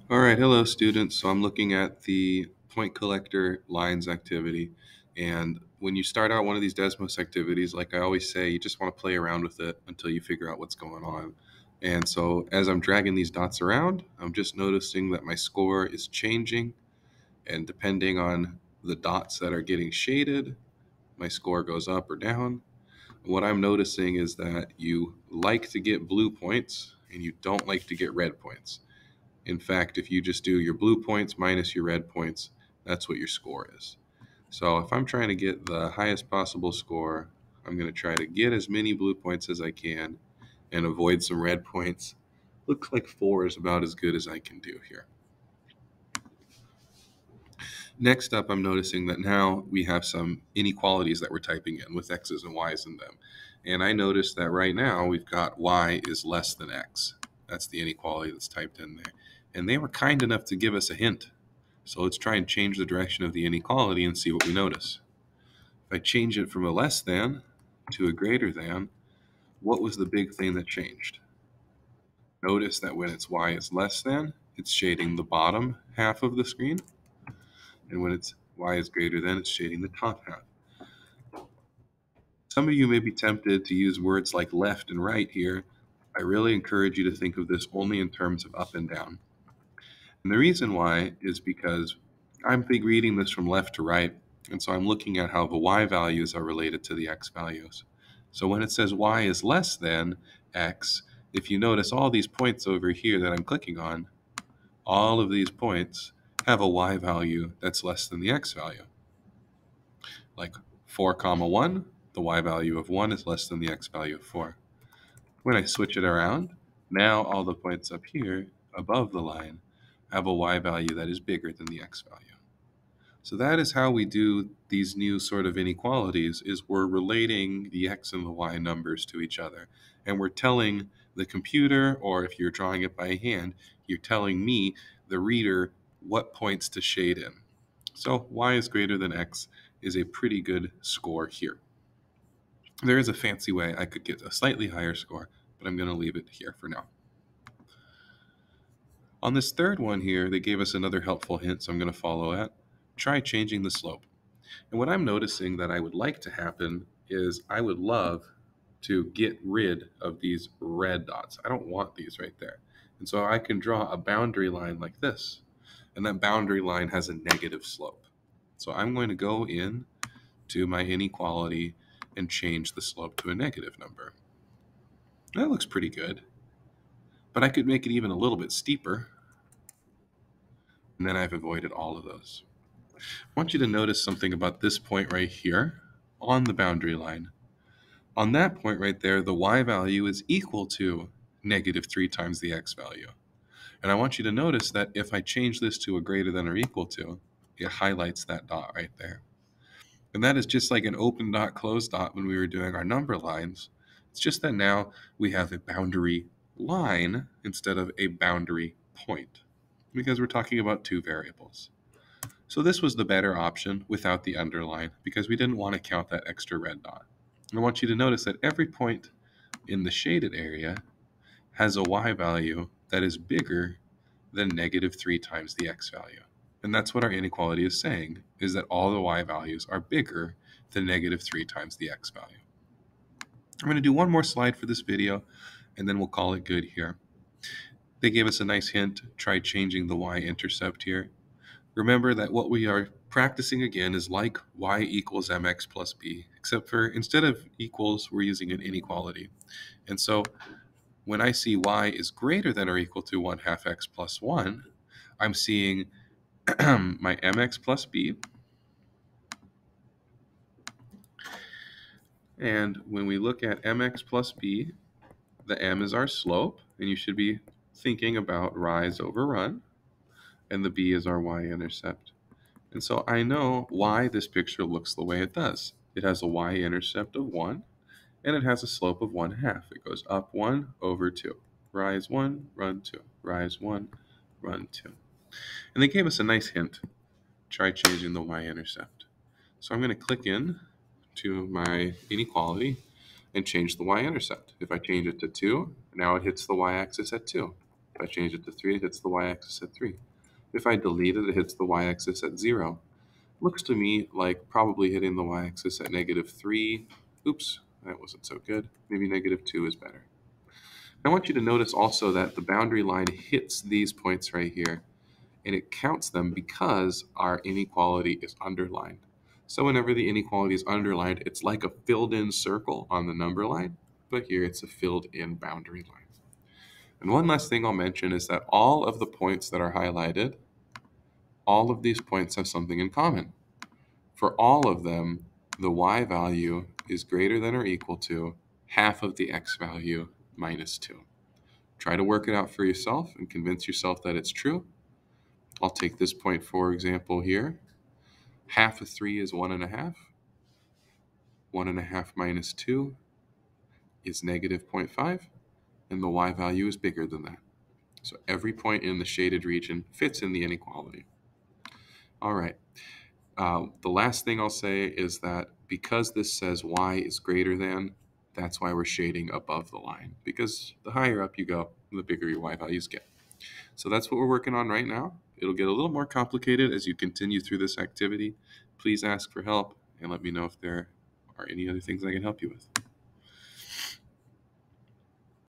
All right, hello students. So I'm looking at the point collector lines activity. And when you start out one of these Desmos activities, like I always say, you just want to play around with it until you figure out what's going on. And so as I'm dragging these dots around, I'm just noticing that my score is changing. And depending on the dots that are getting shaded, my score goes up or down. What I'm noticing is that you like to get blue points and you don't like to get red points. In fact, if you just do your blue points minus your red points, that's what your score is. So if I'm trying to get the highest possible score, I'm going to try to get as many blue points as I can and avoid some red points. Looks like 4 is about as good as I can do here. Next up, I'm noticing that now we have some inequalities that we're typing in with x's and y's in them. And I notice that right now we've got y is less than x. That's the inequality that's typed in there. And they were kind enough to give us a hint. So let's try and change the direction of the inequality and see what we notice. If I change it from a less than to a greater than, what was the big thing that changed? Notice that when it's y is less than, it's shading the bottom half of the screen. And when it's y is greater than, it's shading the top half. Some of you may be tempted to use words like left and right here. I really encourage you to think of this only in terms of up and down. And the reason why is because I'm reading this from left to right, and so I'm looking at how the y values are related to the x values. So when it says y is less than x, if you notice all these points over here that I'm clicking on, all of these points have a y value that's less than the x value. Like 4 comma 1, the y value of 1 is less than the x value of 4. When I switch it around, now all the points up here above the line have a y value that is bigger than the x value. So that is how we do these new sort of inequalities, is we're relating the x and the y numbers to each other. And we're telling the computer, or if you're drawing it by hand, you're telling me, the reader, what points to shade in. So y is greater than x is a pretty good score here. There is a fancy way I could get a slightly higher score, but I'm going to leave it here for now. On this third one here, they gave us another helpful hint, so I'm going to follow it. Try changing the slope. And what I'm noticing that I would like to happen is I would love to get rid of these red dots. I don't want these right there. And so I can draw a boundary line like this. And that boundary line has a negative slope. So I'm going to go in to my inequality and change the slope to a negative number. That looks pretty good. But I could make it even a little bit steeper. And then I've avoided all of those. I want you to notice something about this point right here on the boundary line. On that point right there, the y value is equal to negative 3 times the x value. And I want you to notice that if I change this to a greater than or equal to, it highlights that dot right there. And that is just like an open dot, closed dot when we were doing our number lines. It's just that now we have a boundary line instead of a boundary point, because we're talking about two variables. So this was the better option without the underline, because we didn't want to count that extra red dot. I want you to notice that every point in the shaded area has a y value that is bigger than negative 3 times the x value. And that's what our inequality is saying, is that all the y values are bigger than negative 3 times the x value. I'm going to do one more slide for this video, and then we'll call it good here. They gave us a nice hint. Try changing the y-intercept here. Remember that what we are practicing again is like y equals mx plus b, except for instead of equals, we're using an inequality. And so when I see y is greater than or equal to 1/2 x plus 1, I'm seeing my mx plus b. And when we look at mx plus b, the m is our slope, and you should be thinking about rise over run, and the b is our y-intercept. And so I know why this picture looks the way it does. It has a y-intercept of 1, and it has a slope of 1/2. It goes up 1 over 2. Rise 1, run 2. Rise 1, run 2. And they gave us a nice hint. Try changing the y-intercept. So I'm going to click in to my inequality and change the y-intercept. If I change it to 2, now it hits the y-axis at 2. If I change it to 3, it hits the y-axis at 3. If I delete it, it hits the y-axis at 0. Looks to me like probably hitting the y-axis at -3. Oops, that wasn't so good. Maybe -2 is better. I want you to notice also that the boundary line hits these points right here, and it counts them because our inequality is underlined. So whenever the inequality is underlined, it's like a filled-in circle on the number line, but here it's a filled-in boundary line. And one last thing I'll mention is that all of the points that are highlighted, all of these points have something in common. For all of them, the y value is greater than or equal to half of the x value minus 2. Try to work it out for yourself and convince yourself that it's true. I'll take this point for example here. Half of 3 is 1.5. 1.5 minus 2 is -0.5, and the y value is bigger than that. So every point in the shaded region fits in the inequality. All right. The last thing I'll say is that because this says y is greater than, that's why we're shading above the line, because the higher up you go, the bigger your y values get. So that's what we're working on right now. It'll get a little more complicated as you continue through this activity. Please ask for help and let me know if there are any other things I can help you with.